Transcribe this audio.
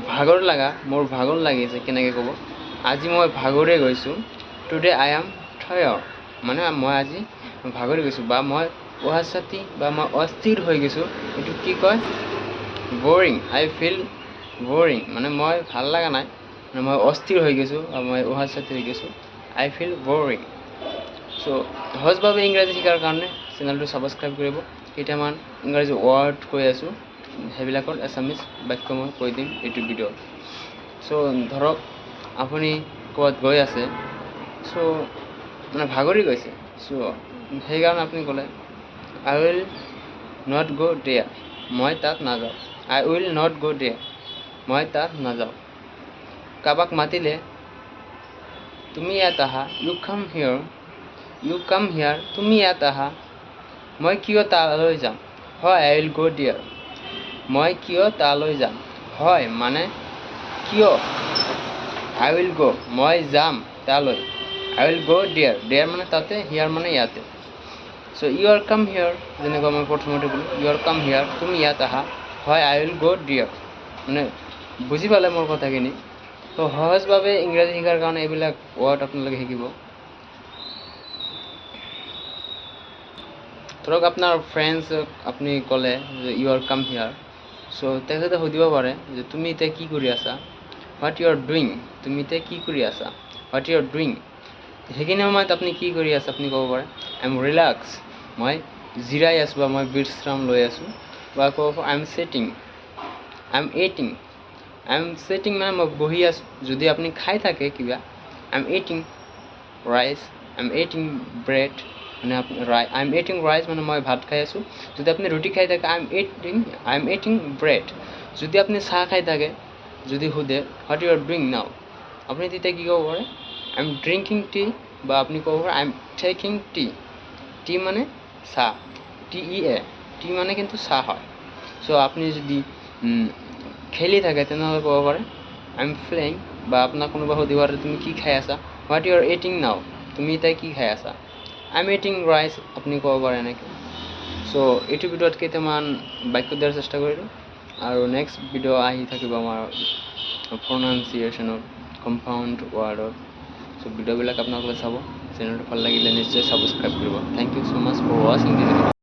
ভাগৰ লাগা মোৰ ভাগৰ লাগিছে কেনেকৈ ক'ব আজি মই ভাগৰে গৈছোঁ টুডে আই এম টায়াৰ্ড মানে মই আজি ভাগৰি গৈছোঁ বা মই অহাচাতি বা মই অস্থিৰ হৈ গৈছোঁ এইটো কি কয় বৰিং আই ফিল বৰিং মানে মই ভাল লগা নাই মানে মই অস্থিৰ হৈ গৈছোঁ বা মই অহাচাতি হৈ গৈছোঁ আই ফিল বৰিং চ' সহজভাৱে ইংৰাজী শিকাৰ কাৰণে চেনেলটো ছাবস্ক্ৰাইব কৰিব কেইটামান ইংৰাজী ৱৰ্ড কৈ আছোঁ সেইবিলাকৰ এছামিজ বাক্য মই কৈ দিম এইটো ভিডিঅ'ত চ' ধৰক আপুনি ক'ৰবাত গৈ আছে চ' মানে ভাগৰি গৈছে চ' সেইকাৰণে আপুনি ক'লে আই উইল নট গ' দেয়াৰ মই তাত নাযাওঁ আই উইল নট গ' দেয়াৰ মই তাত নাযাওঁ কাৰোবাক মাতিলে তুমি ইয়াত আহা ইউ কাম হিয়াৰ তুমি ইয়াত আহা মই কিয় তালৈ যাম হয় আই উইল গ' দেয়াৰ মই কিয় তালৈ যাম হয় মানে কিয় আই উইল গ' মই যাম তালৈ আই উইল গ' দেয়াৰ মানে তাতে হিয়াৰ মানে ইয়াতে চ' ইউ আৰ কাম হিয়াৰ যেনেকুৱা মই প্ৰথমতে ক'লোঁ ইউ আৰ কাম হিয়াৰ তুমি ইয়াত আহা হয় আই উইল গ' দেয়াৰ মানে বুজি পালে মোৰ কথাখিনি ত' সহজভাৱে ইংৰাজী শিকাৰ কাৰণে এইবিলাক ৱৰ্ড আপোনালোকে শিকিব ধৰক আপোনাৰ ফ্ৰেণ্ডছক আপুনি ক'লে যে ইউ আৰ কাম হিয়াৰ চ' তেখেতে সুধিব পাৰে যে তুমি এতিয়া কি কৰি আছা হোৱাট ইউ আৰ ডুইং তুমি এতিয়া কি কৰি আছা হোৱাট ইউ আৰ ডুইং সেইখিনি সময়ত আপুনি কি কৰি আছে আপুনি ক'ব পাৰে আই এম ৰিলেক্স মই জিৰাই আছোঁ বা মই বিশ্ৰাম লৈ আছোঁ বা ক'ব পাৰে আই এম ছিটিং মানে মই বহি আছোঁ যদি আপুনি খাই থাকে কিবা I am eating rice I am eating bread মানে আই এম ইটিং ৰাইচ মানে মই ভাত খাই আছোঁ যদি আপুনি ৰুটি খাই থাকে আই এম ইটিং ব্ৰেড যদি আপুনি চাহ খাই থাকে যদি সোধে what U R doing now আপুনি তেতিয়া কি ক'ব পাৰে আই এম ড্ৰিংকিং টি বা আপুনি ক'ব পাৰে আই এম টেকিং টি মানে চাহ টি মানে কিন্তু চাহ হয় চ' আপুনি যদি খেলি থাকে তেনেহ'লে ক'ব পাৰে আই এম প্লেইং বা আপোনাক কোনোবা সুধিব পাৰে তুমি কি খাই আছা হোৱাট ইউ আৰ ইটিং নাও তুমি এতিয়া কি খাই আছা আই এম ইটিং ৰাইচ আপুনি ক'ব পাৰে এনেকৈ চ' এইটো ভিডিঅ'ত কেইটামান বাক্য দিয়াৰ চেষ্টা কৰিলোঁ আৰু নেক্সট ভিডিঅ' আহি থাকিব আমাৰ প্ৰনাউন্সিয়েশ্যনৰ কম্পাউণ্ড ৱাৰ্ডৰ চ' ভিডিঅ'বিলাক আপোনালোকে চাব চেনেলটো ভাল লাগিলে নিশ্চয় ছাবস্ক্ৰাইব কৰিব thank you so' much for ৱাচিং দিছ ভিডিঅ'